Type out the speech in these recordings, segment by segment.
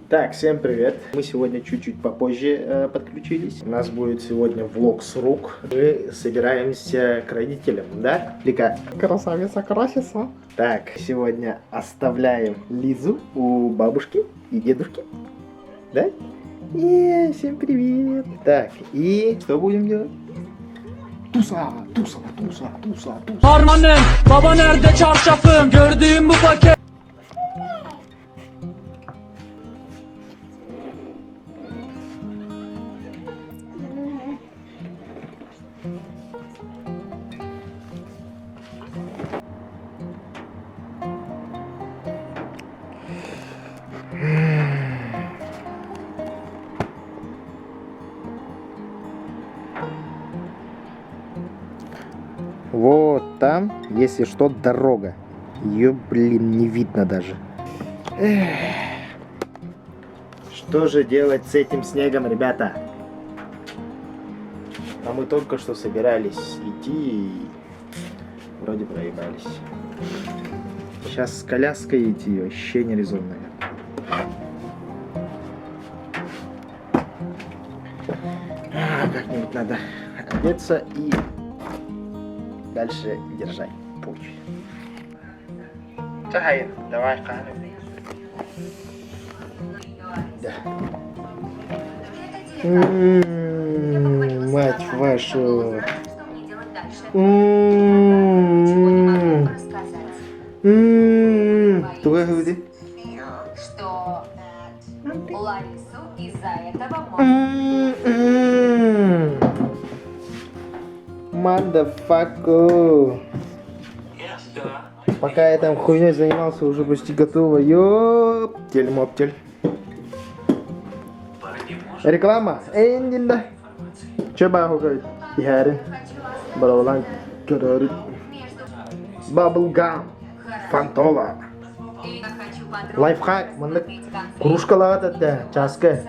Так, всем привет. Мы сегодня чуть-чуть попозже подключились. У нас будет сегодня влог с рук. Мы собираемся к родителям, да, Лика? Красавица красится. Так, сегодня оставляем Лизу у бабушки и дедушки, да? Всем привет. Так, и что будем делать? Туса. Harmanım, baba nerede çarşafım? Gördüğüm bu paket. Вот там, если что, дорога. Ее, блин, не видно даже. Что же делать с этим снегом, ребята? А мы только что собирались идти и вроде проебались. Сейчас с коляской идти вообще нерезонная. Как-нибудь надо одеться и дальше держать путь. Давай, да. Мать вашу. Туга говори. Что Ларису из-за этого Motherfucker. Пока я там хуйней занимался, уже почти готово. Ёптель-моптель. Реклама. Эндинда. Че баху говорит? Ихарин. Баралан. Карарит. Баблгам. Фантола. Лайфхак. Мандак. Кружка лагата. Часка.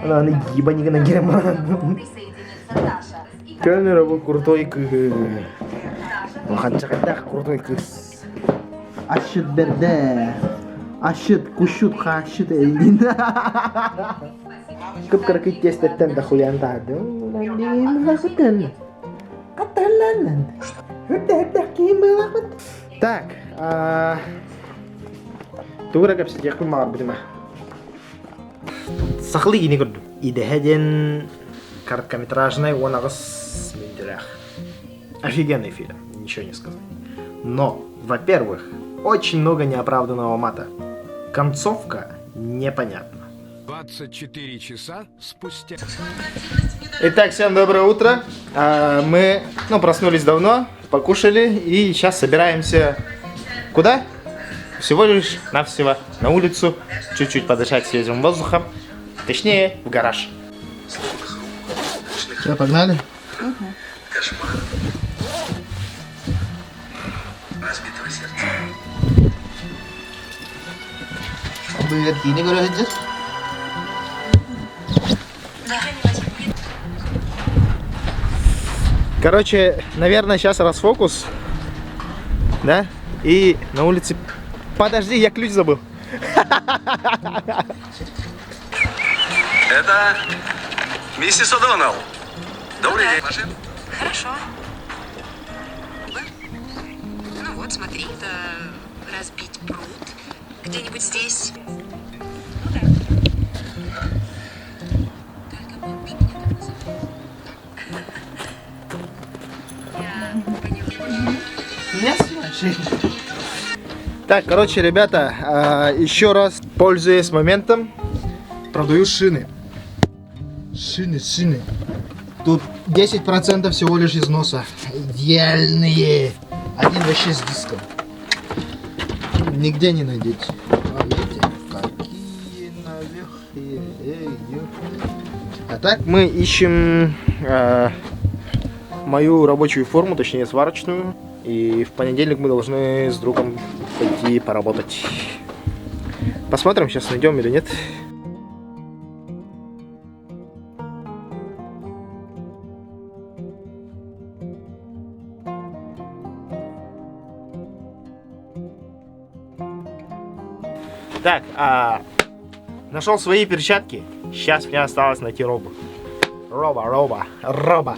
Она не ебани на герман. Кельнер был крутой. Маханчакадах крутой кыс. Ашыт берде. Ашыт, кушут, хашыт элдин. Көп каракит тестеттен да хуян тады. Так, тура капсы яху мар бидима. Сахли гини көрдүм. Идехеден короткометражный онагыс менделях. Офигенный фильм, ничего не сказать. Но, во-первых, очень много неоправданного мата. Концовка непонятна. 24 часа спустя. Итак, всем доброе утро. Мы проснулись давно, покушали и сейчас собираемся куда? Всего лишь навсего на улицу, чуть-чуть подышать свежим воздухом, точнее в гараж. Все, погнали? Кошмар разбитого сердца. Быгыртини көрөһүдүр. Короче, наверное, сейчас расфокус, да? И на улице... Подожди, я ключ забыл. Это миссис О'Доннелл. Добрый день. Машин? Хорошо. Вы? Ну вот, смотри, это разбить пруд. Где-нибудь здесь. Ну да. Только помнишь, меня так называют? Я поняла. Так, короче, ребята, еще раз, пользуясь моментом, продаю шины. Шины. Тут 10% всего лишь износа. Идеальные. Один вообще с диском. Нигде не найдете. Видите, какие навехи. А так мы ищем мою рабочую форму, точнее сварочную. И в понедельник мы должны с другом пойти поработать. Посмотрим, сейчас найдем или нет. Так, Нашел свои перчатки. Сейчас мне осталось найти Робу. Роба.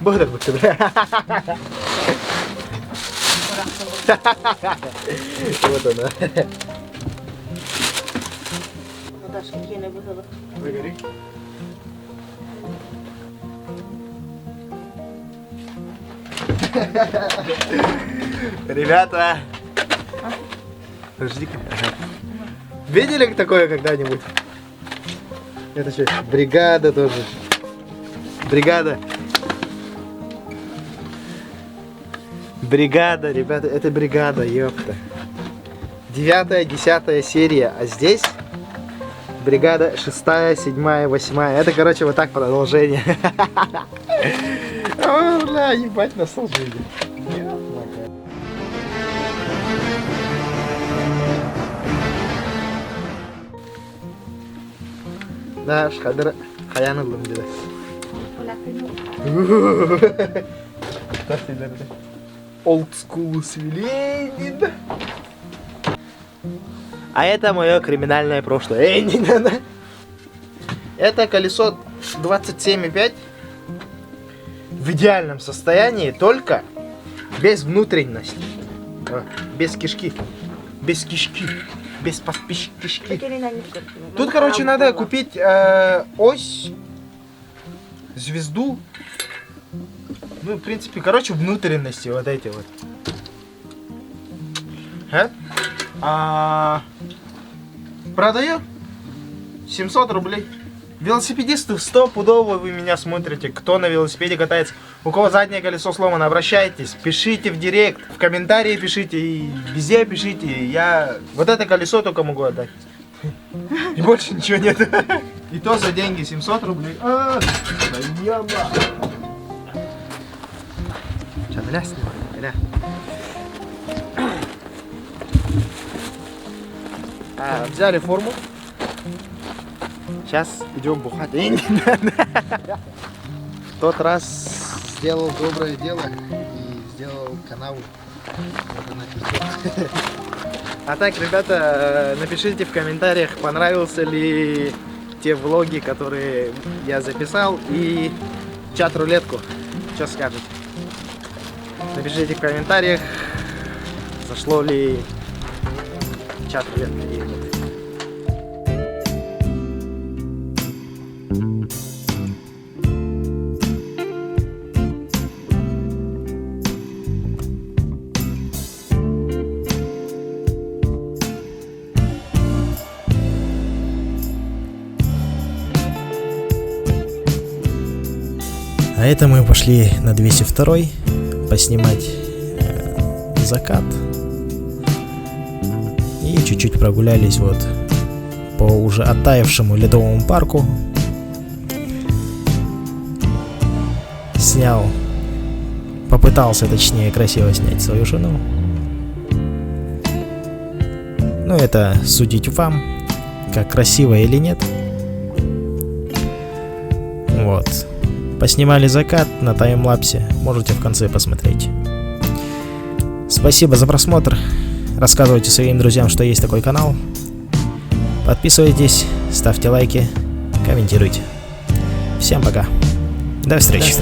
Богдан буде, бля. Вот она. Наташка, я не вигадала. Вигорі. Ребята. Подожди-ка. Видели такое когда-нибудь? Это что, бригада тоже. Бригада. Бригада, ребята, это бригада, ёпта. 9-я, 10-я серия, а здесь бригада 6-я, 7-я, 8-я. Это, короче, вот так продолжение. О, бля, ебать, наслаждение. Да, шхадыр хаянылым dedi. Old school свилей. А это мое криминальное прошлое. Не надо. Это колесо 27,5 в идеальном состоянии, только Без внутренности. Без кишки. Без кишки. Без кишки. Тут, короче, надо купить ось, звезду. Ну, в принципе, короче, внутренности вот эти вот. Продаю 700 рублей. Велосипедисты стопудово вы меня смотрите. Кто на велосипеде катается, у кого заднее колесо сломано, обращайтесь, пишите в директ, в комментарии пишите и везде пишите. Я вот это колесо только могу отдать. И больше ничего нет. И то за деньги 700 рублей. Взяли форму. Сейчас идем бухать. В тот раз сделал доброе дело и сделал канаву. А так, ребята, напишите в комментариях, понравился ли те влоги, которые я записал, и чат-рулетку. Что скажете? Напишите в комментариях, зашло ли чат-рулетка или нет. А это мы пошли на 202-й поснимать закат. И чуть-чуть прогулялись вот по уже оттаившему ледовому парку. Попытался, точнее, красиво снять свою жену. Ну, это судить вам, как красиво или нет. Вот. Поснимали закат на таймлапсе, можете в конце посмотреть. Спасибо за просмотр. Рассказывайте своим друзьям, что есть такой канал. Подписывайтесь, ставьте лайки, комментируйте. Всем пока. До встречи.